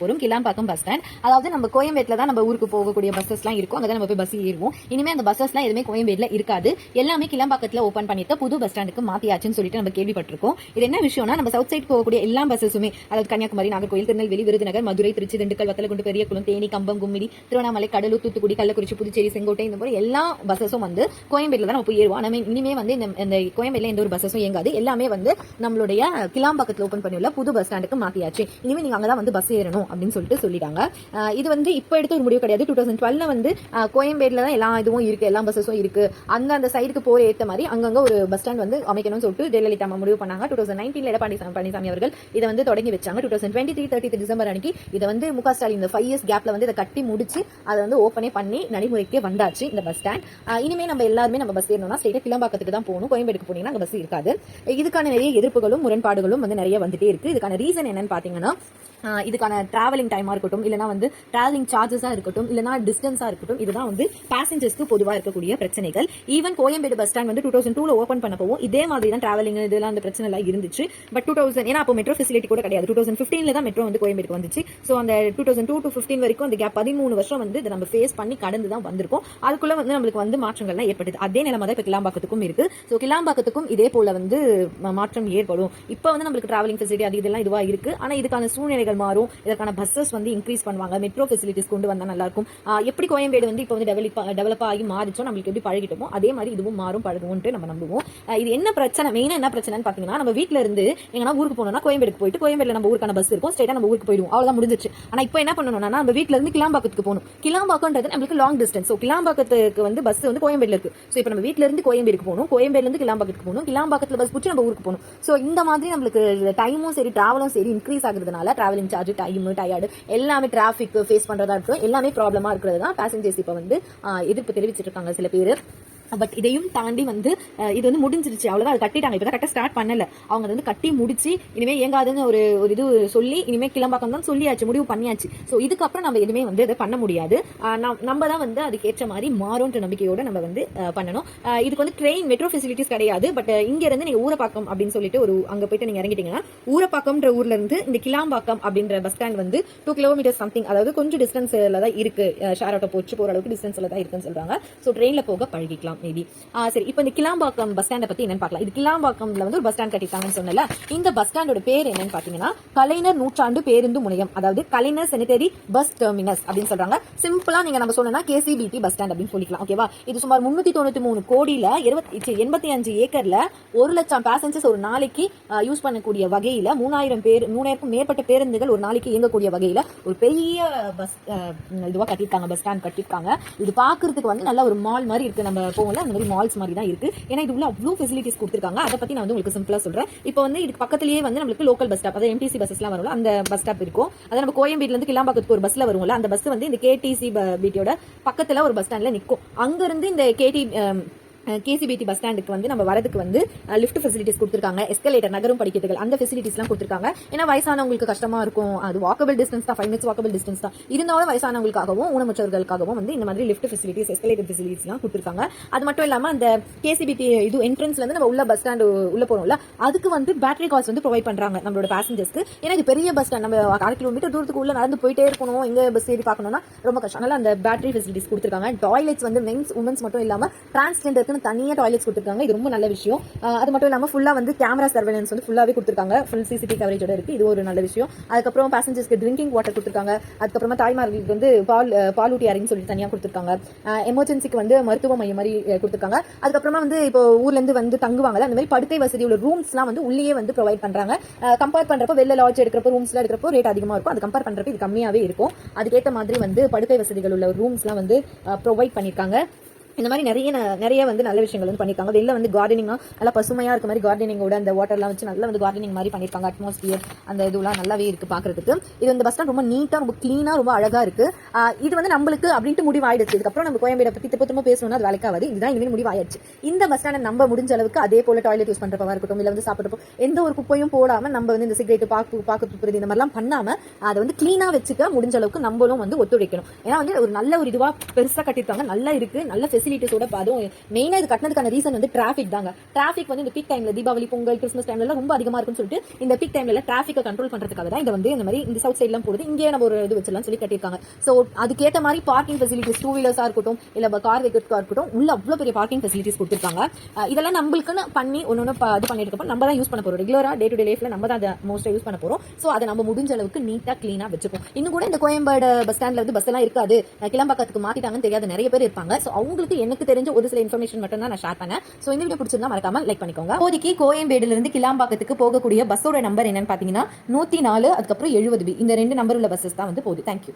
போறோம் Kilambakkam bus stand. அதாவது நம்ம கோயம்பேட்ல தான் நம்ம ஊருக்கு போகக்கூடிய பஸ்ஸஸ்லாம் இருக்கும். அங்க தான் நம்ம போய் பஸ் ஏறுவோம். இனிமே அந்த பஸ்ஸஸ்லாம் எதுவுமே கோயம்பேட்ல இருக்காது. எல்லாமே கிளாம்பாக்கத்துல ஓபன் பண்ணிட்டு புது பஸ் ஸ்டாண்டுக்கு மாத்தியாச்சுன்னு சொல்லிட்டு நம்ம கேள்விப்பட்டிருக்கோம். இது என்ன விஷயம்னா, நம்ம சவுத் சைட் போகக்கூடிய எல்லா பஸ்ஸஸுமே, அதாவது கன்னியாகுமரி, நாகர்கோயில், திருநெல்வேலி, விருதுநகர், மதுரை, திருச்சி, திண்டுக்கல், வத்தலகுண்டு, பெரியகுளம், தேனி, கம்பம், கும்மிடி, திருவண்ணாமலை, கடலூர், தூத்துக்குடி, கள்ளக்குறிச்சி, புதுச்சேரி, செங்கோட்டை, இந்த மாதிரி எல்லா பஸ்ஸஸும் வந்து கோயம்பேட்ல தான் நம்ம போய் ஏறுவோம். ஆனா இனிமே வந்து இந்த கோயம்பேட்ல எந்த ஒரு பஸ்ஸஸும் இயங்காது. எல்லாமே வந்து நம்மளுடைய கிளாம்பாக்கத்துல ஓபன் பண்ணியுள்ள புது பஸ் ஸ்டாண்டுக்கு மாத்தியாச்சு. இனிமே நீங்க அங்கதான் வந்து பஸ் ஏறணும் அப்படின்னு சொல்லிட்டாங்க. இது வந்து இப்ப எடுத்த ஒரு முடிவு கிடையாது. 2012 வந்து கோயம்பேட்ல தான் எல்லா இதுவும் இருக்கு, எல்லா பஸ்ஸஸும் இருக்கு. அந்த சைடுக்கு போற ஏத்த மாதிரி அங்கங்க ஒரு பஸ் ஸ்டாண்ட் வந்து அமைக்கணும்னு சொல்லிட்டு ஜெயலலிதா முடிவு பண்ணாங்க. 2019 எடப்பாடி பழனிசாமி அவர்கள் இதை வந்து தொடங்கி வச்சாங்க. 2023 30 டிசம்பர் அன்னைக்கு இதை வந்து முக ஸ்டாலின் இந்த 5 இயர்ஸ் கேப்ல வந்து இதை கட்டி முடிச்சு அதை வந்து ஓப்பனே பண்ணி நடைமுறைக்கு வந்தாச்சு இந்த பஸ் ஸ்டாண்ட். இனிமே நம்ம எல்லாருமே நம்ம பஸ் ஏறணும்னா ஸ்ட்ரெயிட்டா கிளம்பாக்கத்துக்கு தான் போகணும். கோயம்பேடுக்கு போனீங்கன்னா பஸ் இருக்காது. இதுக்கான நிறைய எதிர்ப்புகளும் முரண்பாடுகளும் வந்து நிறைய வந்துட்டே இருக்கு. இதுக்கான ரீசன் என்னன்னு பாத்தீங்கன்னா, இதுக்கான டிராவலிங் டைமா இருக்கட்டும், இல்லைனா வந்து டிராவலிங் சார்ஜஸா இருக்கட்டும், இல்லைனா டிஸ்டன்ஸா இருக்கட்டும், இதுதான் வந்து பேசஞ்சர்ஸ்க்கு பொதுவாக இருக்கக்கூடிய பிரச்சனைகள். ஈவன் கோயம்பேடு பஸ் ஸ்டாண்ட் வந்து 2002 ஓப்பன் பண்ண போவோம் இதே மாதிரி தான் டிராவலிங் இதெல்லாம் அந்த பிரச்சனை எல்லாம் இருந்துச்சு. பட் 2000 ஏன்னா அப்போ மெட்ரோ ஃபெசிலிட்டி கூட கிடையாது. 2015 தான் மெட்ரோ வந்து கோயம்பேடுக்கு வந்துச்சு. ஸோ அந்த 2002 to 15 வரைக்கும் அந்த கேப் 13 வருஷம் வந்து இதை நம்ம ஃபேஸ் பண்ணி கடந்து தான் வந்திருக்கோம். அதுக்குள்ள வந்து நம்மளுக்கு வந்து மாற்றங்கள்லாம் ஏற்படுது. அதே நிலைமை தான் இப்போ கிளாம்பாக்கத்துக்கும் இருக்கு. ஸோ கிளாம்பாக்கத்துக்கும் இதே போல வந்து மாற்றம் ஏற்படும். இப்போ வந்து நம்மளுக்கு டிராவலிங் ஃபெசிலிட்டி அது இதெல்லாம் இதுவா இருக்கு. ஆனா இதுக்கான சூழ்நிலைகள் மாறும். இதற்கான பஸ்ஸஸ் வந்து இன்க்ரீஸ் பண்ணுவாங்க. மெட்ரோ ஃபெசிலிட்டிஸ் கொண்டு வந்தா நல்லா இருக்கும். எப்படி கோயம்பேடு வந்து இப்போ வந்து டெவலப் ஆகி மாறிச்சோ, நம்மளுக்கு எப்படி பழகிட்டோமோ அதே மாதிரி இதுவும் மாறும் பழகுவோம்னு நம்ம நம்புவோம். இது என்ன பிரச்சனை, மெயினா என்ன பிரச்சனைன்னு பாத்தீங்கன்னா, நம்ம வீட்டுல இருந்து எங்கன்னா ஊருக்கு போனோம்னா கோயம்பேடுக்கு போயிட்டு கோயம்பேடுல நம்ம ஊருக்கான பஸ் இருக்கும், ஸ்ட்ரைட்டா நம்ம ஊருக்கு போயிடுவோம். அவ்வளவுதான் முடிஞ்சிச்சு. ஆனா இப்போ என்ன பண்ணணும்னா, நம்ம வீட்டுல இருந்து கிளாம்பாக்கத்துக்கு போகணும். கிளாம்பாக்கம்ன்றது நம்மளுக்கு லாங் டிஸ்டன்ஸ். ஸோ கிளாம்பாக்கத்துக்கு வந்து பஸ் வந்து கோயம்பேடுல இருக்கு. ஸோ இப்போ நம்ம வீட்டுல இருந்து கோயம்பேடுக்கு போகணும், கோயம்பேடுல இருந்து கிளாம்பாக்கத்துக்கு போகணும், கிளாம்பாக்கத்துல பஸ் பிடிச்சி நம்ம ஊருக்கு போகணும். ஸோ இந்த மாதிரி நம்மளுக்கு டைமும் சரி டிராவலும் சரி இன்க்ரீஸ் ஆகுறதுனால டிராவலிங் சார்ஜ், டைம், டயர்டு, எல்லாமே டிராபிக் ஃபேஸ் பண்றதா இருக்கும், எல்லாமே ப்ராப்ளமா இருக்கிறது தான் பேசஞ்சர்ஸ் இப்ப வந்து எதிர்ப்பு தெரிவிச்சிட்டு இருக்காங்க சில பேர். பட் இதையும் தாண்டி வந்து இது வந்து முடிஞ்சிருச்சு, அவ்வளவுதான். அது கட்டிட்டாங்க, இப்பதான் கட்ட ஸ்டார்ட் பண்ணல. அவங்க வந்து கட்டி முடிச்சு இனிமே இயங்காதுன்னு ஒரு இது சொல்லி இனிமே கிளம்பாக்கம் தான் சொல்லியாச்சு, முடிவு பண்ணியாச்சு. ஸோ இதுக்கப்புறம் நம்ம எதுவுமே வந்து இதை பண்ண முடியாது. நம்ம தான் வந்து அதுக்கு ஏற்ற மாதிரி மாறும்ன்ற நம்பிக்கையோட நம்ம வந்து பண்ணணும். இதுக்கு வந்து ட்ரெயின் மெட்ரோ ஃபெசிலிட்டிஸ் கிடையாது. பட் இங்க இருந்து நீங்க ஊரப்பாக்கம் அப்படின்னு சொல்லிட்டு ஒரு அங்க போயிட்டு நீங்க இறங்கிட்டீங்கன்னா, ஊரப்பாக்கம்ன்ற ஊர்ல இருந்து இந்த கிளாம்பாக்கம் அப்படின்ற பஸ் ஸ்டாண்ட் வந்து 2 கிலோமீட்டர் சம்திங், அதாவது கொஞ்சம் டிஸ்டன்ஸ்ல தான் இருக்கு. ஷேர் ஆட்டோ போச்சு போற அளவுக்கு டிஸ்டன்ஸ்ல தான் இருக்குன்னு சொல்றாங்க. ஸோ ட்ரெயின்ல போக பழகிக்கலாம் மேபி. சரி, இப்போ இந்த கிளாம்பாக்கம் பஸ் ஸ்டாண்டை பத்தி என்னன்னு பார்க்கலாம். இது கிளாம்பாக்கம்ல வந்து ஒரு பஸ் ஸ்டாண்ட் கட்டிட்டாங்கன்னு சொன்னல. இந்த பஸ் ஸ்டாண்டோட பேர் என்னன்னு பாத்தீங்கன்னா, கலைஞர் நூற்றாண்டு பேருந்து முனையம், அதாவது கலைஞர் செனிட்டரி பஸ் டெர்மினஸ் அப்படின்னு சொல்றாங்க. சிம்பிளா நீங்க நம்ம சொல்லணும்னா KCBT பஸ் ஸ்டாண்ட் அப்படின்னு சொல்லிக்கலாம். ஓகேவா? இது சுமார் 393 கோடியில 85 ஏக்கர்ல 1 லட்சம் பேசஞ்சர்ஸ் ஒரு நாளைக்கு யூஸ் பண்ணக்கூடிய வகையில 3000க்கும் மேற்பட்ட பேருந்துகள் ஒரு நாளைக்கு இயங்கக்கூடிய வகையில ஒரு பெரிய பஸ் இதுவா கட்டிருக்காங்க, பஸ் ஸ்டாண்ட் கட்டிருக்காங்க. இது பாக்குறதுக்கு வந்து நல்ல ஒரு மால் மாதிரி இருக்கு. நம்ம போகல அந்த மாதிரி மால்ஸ் மாதிரி தான் இருக்கு. ஏன்னா இது உள்ள அவ்வளவு ஃபெசிலிட்டிஸ் கொடுத்திருக்காங்க. அதை பத்தி நான் வந்து உங்களுக்கு சிம்பிளா சொல்றேன். இப்போ வந்து இதுக்கு பக்கத்துலயே வந்து நம்மளுக்கு லோக்கல் பஸ் ஸ்டாப், அதாவது MTC பஸ்ஸஸ் எல்லாம் வரும்ல, அந்த பஸ் ஸ்டாப் இருக்கும். அதாவது நம்ம கோயம்பேடுல இருந்து கிளாம்பாக்கத்துக்கு ஒரு பஸ்ல வரும்ல, அந்த பஸ் வந்து இந்த KTC பக்கத்துல ஒரு பஸ் ஸ்டாண்ட்ல நிற்கும். அங்க இருந்து இந்த KCBT பஸ் ஸ்டாண்டுக்கு வந்து நம்ம வரதுக்கு வந்து லிஃப்ட் ஃபெசிலிட்டிஸ் கொடுத்திருக்காங்க, எஸ்கலேட்டர், நகரும் படிக்கட்டுகள், அந்த ஃபெசிலிட்டிஸ் எல்லாம் கொடுத்திருக்காங்க. ஏன்னா வயசானவங்களுக்கு கஷ்டமா இருக்கும், அது வாக்கபிள் டிஸ்டன்ஸ் தான், 5 மினிட்ஸ் வாக்கபிள் டிஸ்டன்ஸ் தான். இருந்தாலும் வயசானவங்களுக்காகவும் ஊனமுற்றவர்களுக்காகவும் வந்து இந்த மாதிரி லிஃப்ட் ஃபெசிலிட்டிஸ், எஸ்கலேட்டர் ஃபெசிலிட்டிஸ் எல்லாம் கொடுத்திருக்காங்க. அது மட்டும் இல்லாம அந்த KCBT இது என்ட்ரன்ஸ்ல இருந்து நம்ம உள்ள பஸ் ஸ்டாண்ட் உள்ள போறோம்ல, அதுக்கு வந்து பேட்டரி கார்ஸ் வந்து ப்ரொவைட் பண்றாங்க நம்மளோட பேசஞ்சர்ஸ்க்கு. ஏன்னா இது பெரிய பஸ் ஸ்டாண்ட், நம்ம 1/2 கிலோமீட்டர் தூரத்துக்கு உள்ள நடந்து போயிட்டே இருக்கணும், எங்க பஸ் ஏறி பார்க்கணும்னா ரொம்ப கஷ்டம். அதனால அந்த பேட்டரி ஃபெசிலிட்டிஸ் கொடுத்திருக்காங்க. டாய்லெட்ஸ் வந்து மென்ஸ் உமன்ஸ் மட்டும் இல்லாம டிரான்ஸ்ஜெண்டருக்கு தனியா டாய்லெட்ஸ் கொடுத்திருக்காங்க. இது ரொம்ப நல்ல விஷயம். அது மட்டும் இல்லாம ஃபுல்லா வந்து கேமரா சர்வேலன்ஸ் வந்து ஃபுல்லாவே கொடுத்திருக்காங்க. ஃபுல் CCTV கவரேஜோட இருக்கு. இது ஒரு நல்ல விஷயம். அதுக்கப்புறம் பேசஞ்சர்ஸ்க்கு ட்ரிங்கிங் வாட்டர் கொடுத்திருக்காங்க. அதுக்கப்புறமா தாய்மார்களுக்கு வந்து பாலூட்டி அறைன்னு சொல்லி தனியா கொடுத்திருக்காங்க. எமர்ஜென்சிக்கு வந்து மருத்துவ மையம் மாதிரி கொடுத்திருக்காங்க. அதுக்கப்புறமா வந்து இப்போ ஊர்ல இருந்து வந்து தங்குவாங்கல்ல, அந்த மாதிரி படுக்கை வசதி உள்ள ரூம்ஸ்லாம் வந்து உள்ளேயே வந்து ப்ரொவைட் பண்றாங்க. கம்பேர் பண்றப்போ வெளில லாட்ஜ் எடுக்கிறப்போ ரூம்ஸ்லாம் எடுக்கிறப்போ ரேட் அதிகமா இருக்கும். அது கம்பேர் பண்றப்போ இது கம்மியாவே இருக்கும். அதுக்கேற்ற மாதிரி வந்து படுக்கை வசதிகள் உள்ள ரூம்ஸ்லாம் வந்து ப்ரொவைட் பண்ணிருக்காங்க. இந்த மாதிரி நிறைய வந்து நல்ல விஷயங்கள் வந்து பண்ணிருக்காங்க. வெளில வந்து கார்டனிங்கா நல்லா பசுமையா இருக்க மாதிரி கார்டனிங்கோட அந்த வாட்டர்லாம் வச்சு நல்லா வந்து கார்டனிங் மாதிரி பண்ணிருக்காங்க. அட்மாஸ்பியர் அந்த இதுலாம் நல்லாவே இருக்கு பாக்குறதுக்கு. இது இந்த பஸ் ஸ்டாண்ட் ரொம்ப நீட்டா, ரொம்ப கிளீனா, ரொம்ப அழகா இருக்கு. இது வந்து நம்மளுக்கு அப்படின்ட்டு முடிவாயிடுச்சு. இதுக்கப்புறம் நம்ம கோயம்பேடை பத்தி திருப்ப பேசணும்னா அது வேலைக்காவது. இதுதான் இனிமேல் முடிவாயிடுச்சு. இந்த பஸ் ஸ்டாண்டை நம்ம முடிஞ்ச அளவுக்கு அதே போல டாய்லெட் யூஸ் பண்றப்பா இருக்கட்டும், இல்ல வந்து சாப்பிட்றப்போ எந்த ஒரு குப்பையும் போடாம நம்ம வந்து இந்த சிகரெட் பாக்கு துப்புறது இந்த மாதிரிலாம் பண்ணாம அதை வந்து கிளீனா வச்சுக்க முடிஞ்ச அளவுக்கு நம்மளும் வந்து ஒத்துழைக்கணும். ஏன்னா வந்து ஒரு நல்ல ஒரு இதுவா பெருசா கட்டிருக்காங்க, நல்லா இருக்கு, நல்ல ஃபெசிலிட்டிஸோட அதுவும் மெயினா இது கட்டினதுக்கான ரீசன் வந்து டிராஃபிக் தாங்க. டிராஃபிக் வந்து இந்த பீக் டைம்ல தீபாவளி, பொங்கல், கிறிஸ்மஸ் டைம்ல ரொம்ப அதிகமா இருக்குன்னு சொல்லிட்டு இந்த பீக் டைம்ல டிராஃபிக்கை கண்ட்ரோல் பண்றதுக்காக தான் இதை வந்து இந்த மாதிரி இந்த சவுத் சைட்லாம் போடுது. இங்கே நம்ம ஒரு இது வச்சிடலாம் சொல்லி கட்டியிருக்காங்க. ஸோ அதுக்கேற்ற மாதிரி பார்க்கிங் ஃபெசிலிட்டிஸ் 2 வீலர்ஸா இருக்கட்டும் இல்ல கார் வைக்கிறதுக்கா இருக்கட்டும் உள்ள அவ்வளவு பெரிய பார்க்கிங் ஃபெசிலிட்டிஸ் கொடுத்துருக்காங்க. இதெல்லாம் நம்மளுக்குன்னு பண்ணி ஒன்னு இது பண்ணிட்டு இருக்கப்ப நம்ம தான் யூஸ் பண்ண போறோம். ரெகுலரா டே டு டே லைஃப்ல நம்ம தான் அதை மோஸ்டா யூஸ் பண்ண போறோம். ஸோ அதை நம்ம முடிஞ்ச அளவுக்கு நீட்டா கிளீனா வச்சுப்போம். இன்னும் கூட இந்த கோயம்பேடு பஸ் ஸ்டாண்ட்ல வந்து பஸ் எல்லாம் இருக்காது, கிளம்பாக்கத்துக்கு மாத்திட்டாங்கன்னு தெரியாத நிறைய பேர் இருப்பாங்க. ஸோ அவங்களுக்கு எனக்கு தெரிஞ்ச ஒரு சில இன்ஃபர்மேஷன் மட்டும் தான் நான் ஷேர் பண்ணேன். ஸோ இந்த வீடியோ பிடிச்சிருந்தா மறக்காம லைக் பண்ணிக்கோங்க. இப்போதைக்கு கோயம்பேடுல இருந்து கிளம்பாக்கத்துக்கு போகக்கூடிய பஸ்ஸோட நம்பர் என்னன்னு பாத்தீங்கன்னா 104 அதுக்கப்புறம் 70B இந்த 2 நம்பர் உள்ள பஸ்ஸஸ் தான் வந்து போகுது. தேங்க்யூ.